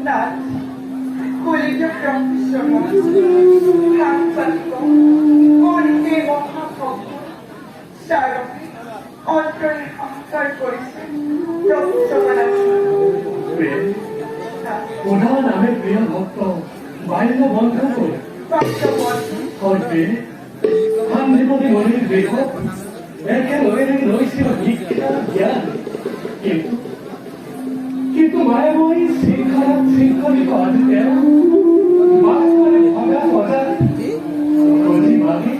নাচ কলিজ প্রফেশনাল সাংবাদিক অনেকে মহাভক্ত সারকে অন্তরে অন্তর করেছেন ওনার নামে প্রিয় ভক্ত বাইরে বন্ধ করে করবে জীবনে গরিব দেখো একে রয়েছিল ভিক্ষা জ্ঞান কিন্তু কিন্তু মায়াময়ী শৃঙ্খলিত আজকেও বাস করে ভগা মজা রোজি মানে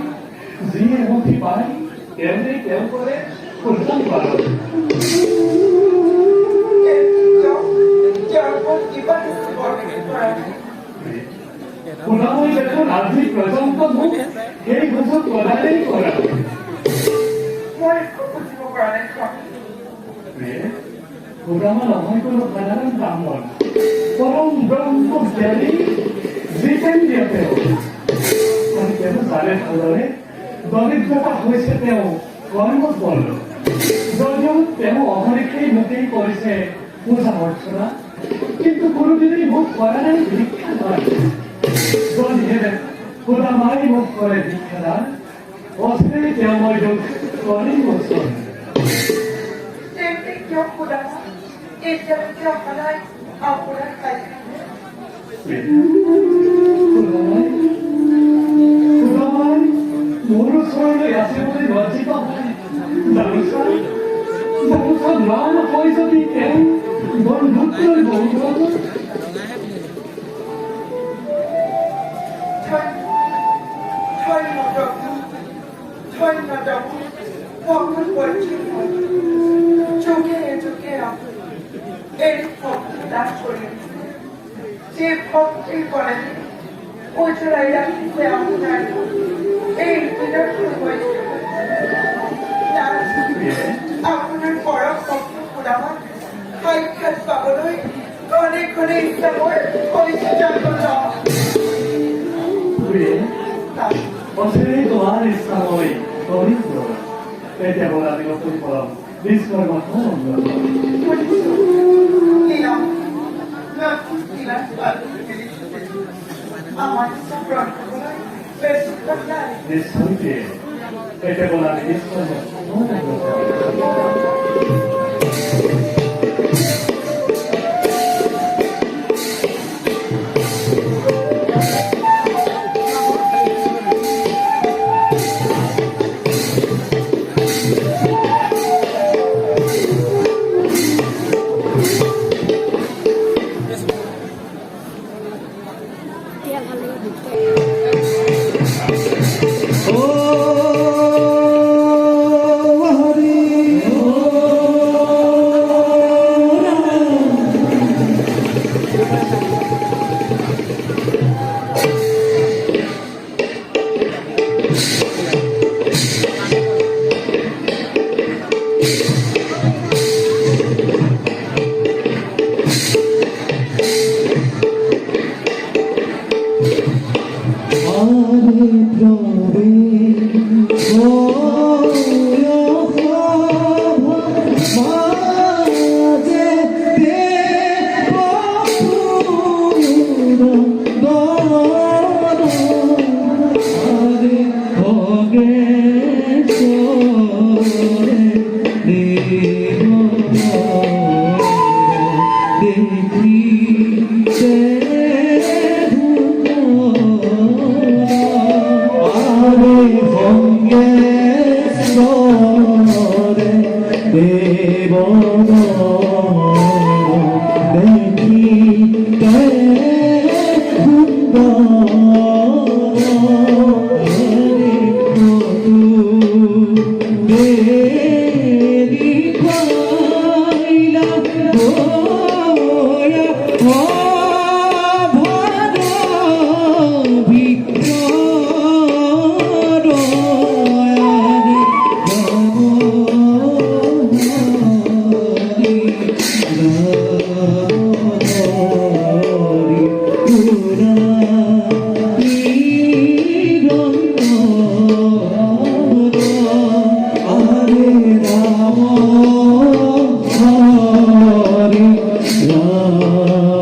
যিয়ে মুক্তি পায় তেমনি কেউ করে করতাম পারো পুনরায় যখন আধুনিক প্রজন্ম মুখ এই বছর প্রদানেই করা পুরামান নহয় কোনো সাধারণ ব্রাহ্মণ পরম ব্রহ্ম জ্ঞানী জিতেন্দ্রিয় তেওঁ আমি কেন তাৰে ফলৰে দৰিদ্ৰতা হৈছে তেওঁ কৰ্মত বল যদিও তেওঁ অহৰ্নিশে মুখেই কৰিছে পূজা অৰ্চনা কিন্তু কোনোদিনেই মুখ কৰা নাই ভিক্ষা দান যদিহে পুৰামাই মুখ কৰে ভিক্ষা দান অচিৰেই তেওঁ মই দুখ কৰি বচন মোৰো ওচৰলৈ আছে বুলি লজ্জিত হয় জানোচা নাম হয় যদি তেওঁ বন্ধুত্বৰ বন্ধু চোখে চোখে এই ভক্তি দান করে যে ভক্তি করেন ওছাড়াই রাখতে আপনার এই নিদর্শন হয়েছে আপনার পরম ভক্ত পুরামান সাক্ষাৎ পাবলৈ ঘনে ঘনে ইচ্ছাময় পরিচয় অচিৰেই তোমাৰ ইচ্ছাময় দৰিদ্ৰ এতিয়া বলা দিগতকৈ পৰম বিশ্বৰ মাথা নিশ্চয়কে এতিয়া বলা বিশ্বৰ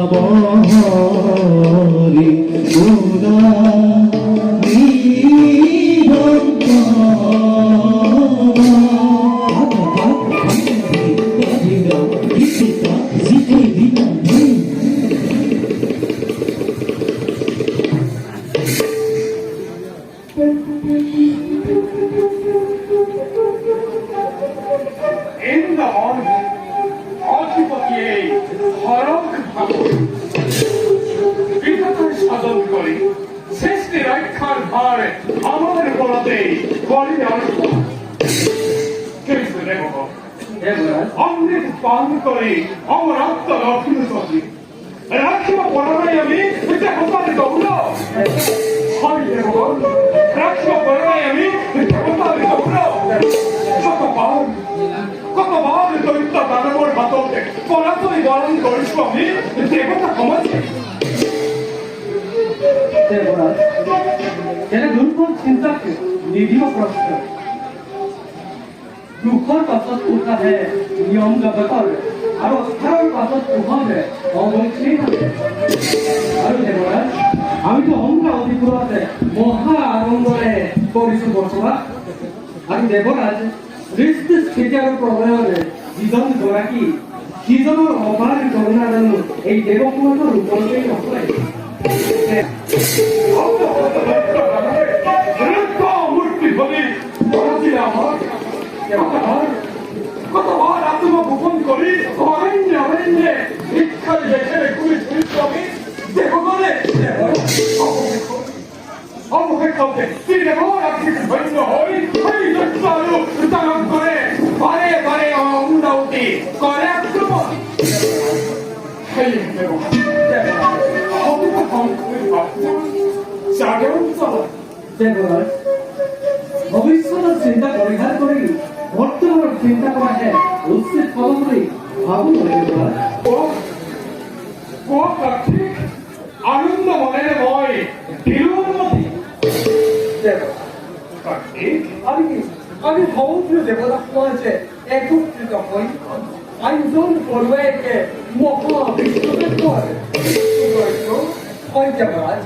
বহরে তোরা দুখৰ পাছত উঠাহে নিয়ম জগতৰ আৰু অস্থাৰৰ পাছত উঠাহে অৱৈশ্ৰী থাকে আৰু দেৱৰাজ আমিতো অংকা অধিপুৰতে মহা আনন্দৰে কৰিছোঁ বসবাস আৰু দেৱৰাজ দৃষ্টি স্থিতি আৰু প্ৰলয়ৰে যিজন গৰাকী সিজনৰ অপাৰ কৰুণা জানো এই দেৱকুমাৰৰ ৰূপতেই নকৰে কতবার আত্মগোপন করি অরণ্যে অরণ্যে ভিক্ষার লেখে ঘুরে ঘুরে আমি দেব বলে অবহেক্ষকে তিনি দেব রাখি ধন্য হই হই দত্তালু তারক করে বারে বারে অন্দাউতি করে আক্রমণ হেই দেব ভবিষ্যতের চিন্তা পরিহার করি বর্তমানের চিন্তা করা হ্যাঁ উচিত ফল করি ভাবুন আনন্দ মনের মই তিরুন্নতি আমি সমগ্র দেবতা সমাজে একত্রিত হই আয়োজন করবে একে মহাবিশ্বের হয় দেবরাজ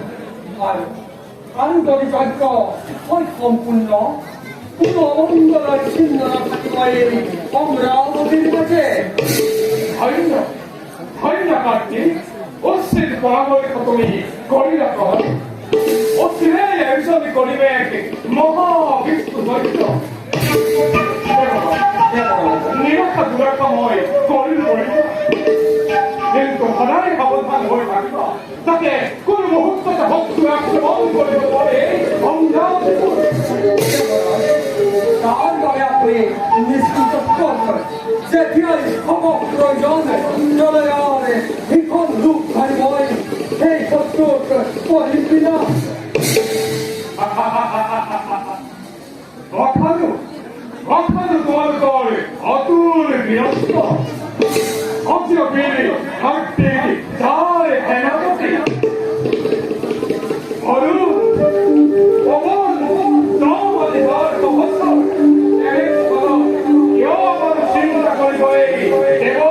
আর আন্তরিক যজ্ঞ হয় সম্পূর্ণ কোনো অমঙ্গলার চিহ্ন না থাকিবার অমরাবতীর মাঝে ধন্য কার্তিক অশ্বির পরামর্শ তুমি করিলা কর অশ্বিরে আয়োজন করিবে মহাবিষ্ণু যজ্ঞ নিরাশা দুরাশাময় করিল করিল কিন্তু সদায় সাবধান হয়ে থাকিবা যাতে কোন মুহূর্ততে ভক্ত আক্রমণ করিব পারে তার দয়া করে নিশ্চিত কর যে তিয়াই সমক প্রয়োজনে চলে যাওয়ারে ভীষণ রূপ ধরিবই এই শত্রুর পরিবি না রক্ষালু তোমার করে অতুল বিরস্ত অচির পেলে হাঁটতে তার হেনাপতি অরু অমন তোমাদের ঘর তহসল কেউ আমার চিন্তা করিব দেব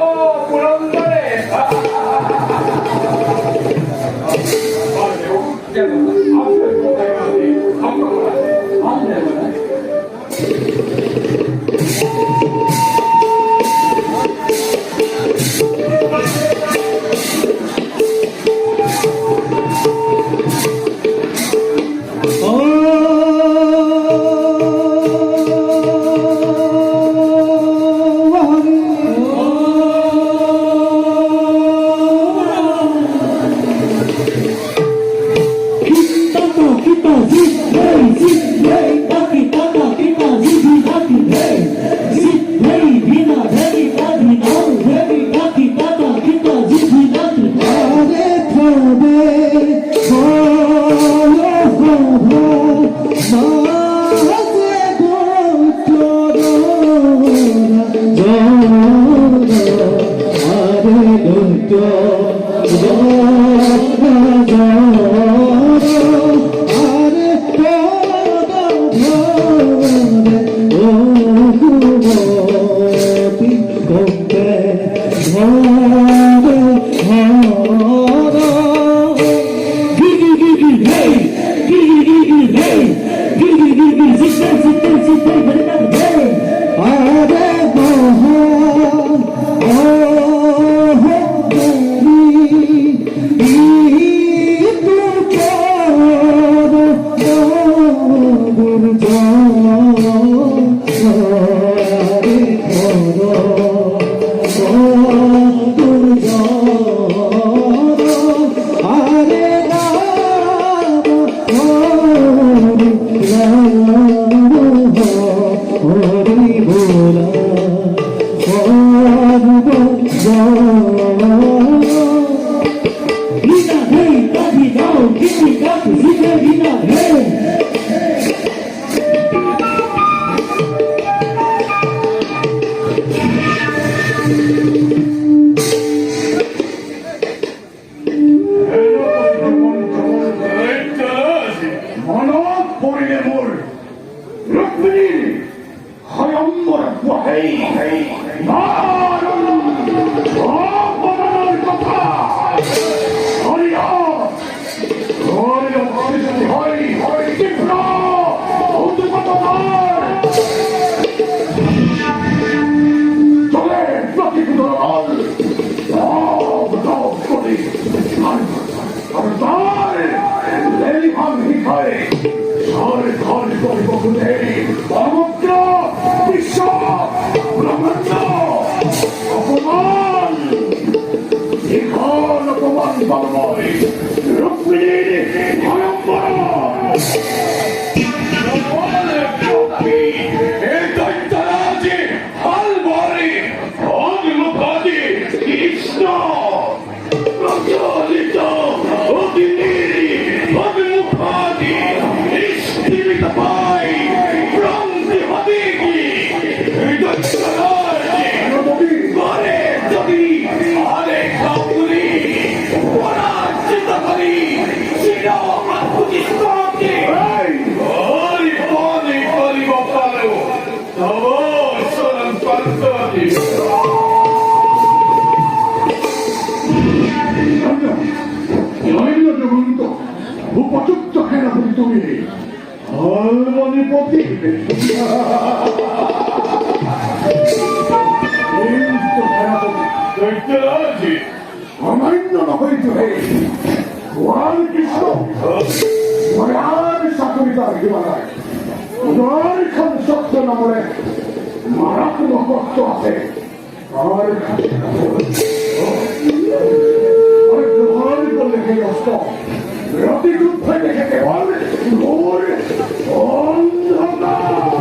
পুরন্দরে Oh হয় ঘর ঘর করে বকুলে সমগ্র বিশ্ব ব্রহ্মাণ্ড অপমান এখন অপমান বলময় রুক্মিণীর ভয়ঙ্কর কৃষ্ণ প্রচলিত অগ্নির অগ্নিমুখাদি নিষ্ঠীমিত পাই ক্রান্তি হবে কি করে যদি আরেক কাপুরি পরাজিত করি চির আত্মচিত্তকে ওই বনে করিব পারো তব শরণ পান্তরি উপযুক্ত সেনাপতি তুমি মণিপতি অমান্য নহইত হে গোয়াল কৃষ্ণ আর চাকরি তার হিমালয় উদারখান সত্য নামে মারাত্মক কষ্ট আছে আর করলে সেই অস্ত প্রতিযুদ্ধ দেখে কেবল ঘোর অন্ধকার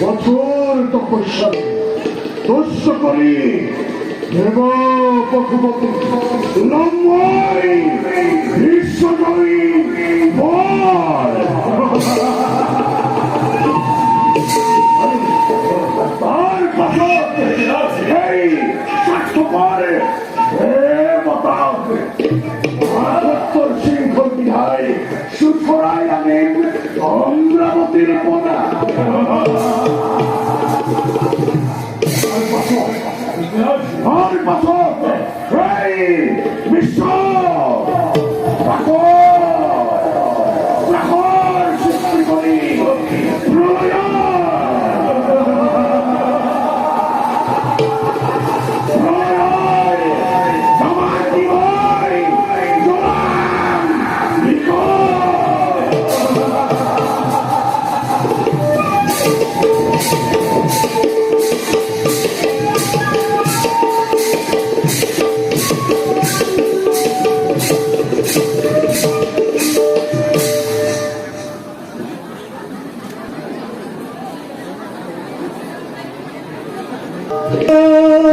বছর তপস্যা তুষ্য করি দেব পশুপতি নম্বই বিশ্বজয়ী বল তার পাশে এই স্বার্থপর দেবতা মাটির পোনা আর পাথর বিশ্ব